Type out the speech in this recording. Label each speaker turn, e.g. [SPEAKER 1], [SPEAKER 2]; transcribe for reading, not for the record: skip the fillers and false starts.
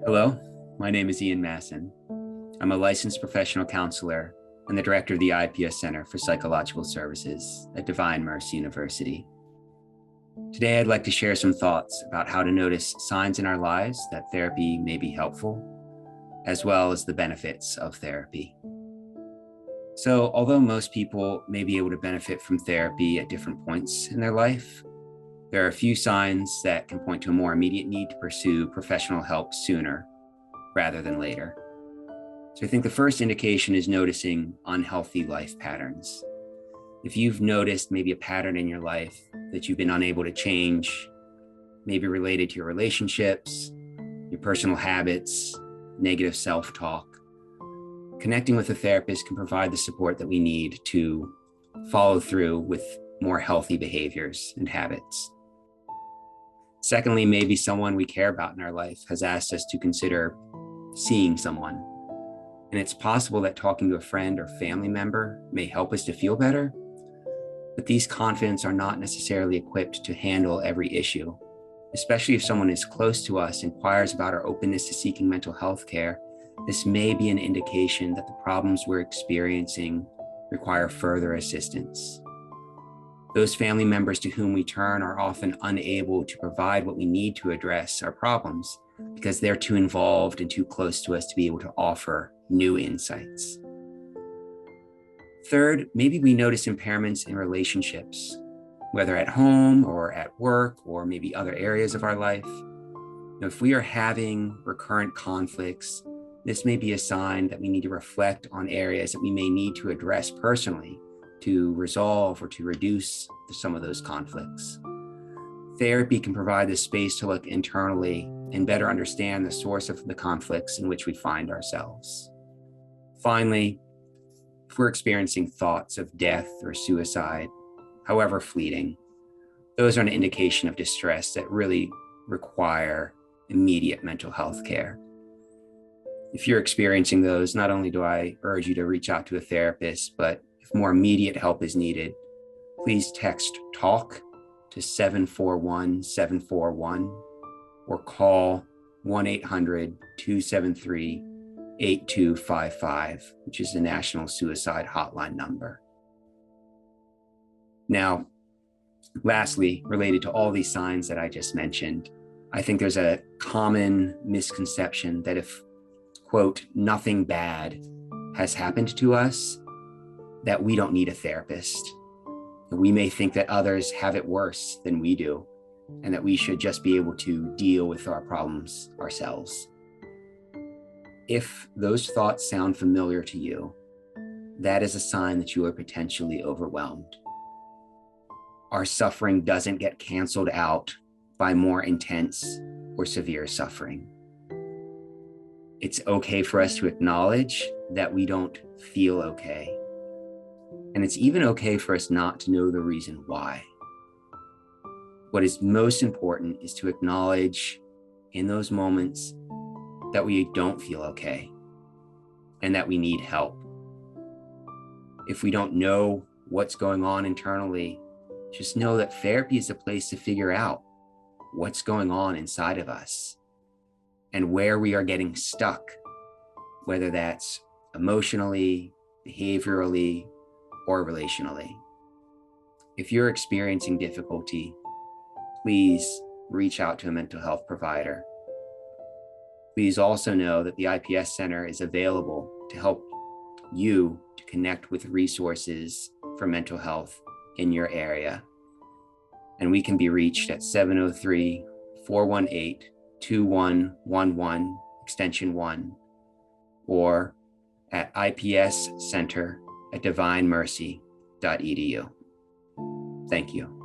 [SPEAKER 1] Hello, my name is Ian Masson. I'm a licensed professional counselor and the director of the IPS Center for Psychological Services at Divine Mercy University. Today, I'd like to share some thoughts about how to notice signs in our lives that therapy may be helpful, as well as the benefits of therapy. So, although most people may be able to benefit from therapy at different points in their life, there are a few signs that can point to a more immediate need to pursue professional help sooner rather than later. So I think the first indication is noticing unhealthy life patterns. If you've noticed maybe a pattern in your life that you've been unable to change, maybe related to your relationships, your personal habits, negative self-talk, connecting with a therapist can provide the support that we need to follow through with more healthy behaviors and habits. Secondly, maybe someone we care about in our life has asked us to consider seeing someone. And it's possible that talking to a friend or family member may help us to feel better, but these confidants are not necessarily equipped to handle every issue, especially if someone is close to us inquires about our openness to seeking mental health care. This may be an indication that the problems we're experiencing require further assistance. Those family members to whom we turn are often unable to provide what we need to address our problems because they're too involved and too close to us to be able to offer new insights. Third, maybe we notice impairments in relationships, whether at home or at work or maybe other areas of our life. Now, if we are having recurrent conflicts, this may be a sign that we need to reflect on areas that we may need to address personally to resolve or to reduce some of those conflicts. Therapy can provide the space to look internally and better understand the source of the conflicts in which we find ourselves. Finally, if we're experiencing thoughts of death or suicide, however fleeting, those are an indication of distress that really require immediate mental health care. If you're experiencing those, not only do I urge you to reach out to a therapist, but if more immediate help is needed, please text TALK to 741-741 or call 1-800-273-8255, which is the National Suicide Hotline number. Now, lastly, related to all these signs that I just mentioned, I think there's a common misconception that if, quote, nothing bad has happened to us, that we don't need a therapist. We may think that others have it worse than we do, and that we should just be able to deal with our problems ourselves. If those thoughts sound familiar to you, that is a sign that you are potentially overwhelmed. Our suffering doesn't get canceled out by more intense or severe suffering. It's okay for us to acknowledge that we don't feel okay. And it's even okay for us not to know the reason why. What is most important is to acknowledge in those moments that we don't feel okay and that we need help. If we don't know what's going on internally, just know that therapy is a place to figure out what's going on inside of us and where we are getting stuck, whether that's emotionally, behaviorally, or relationally. If you're experiencing difficulty, please reach out to a mental health provider. Please also know that the IPS Center is available to help you to connect with resources for mental health in your area. And we can be reached at 703-418-2111, extension 1, or at IPS Center at divinemercy.edu. Thank you.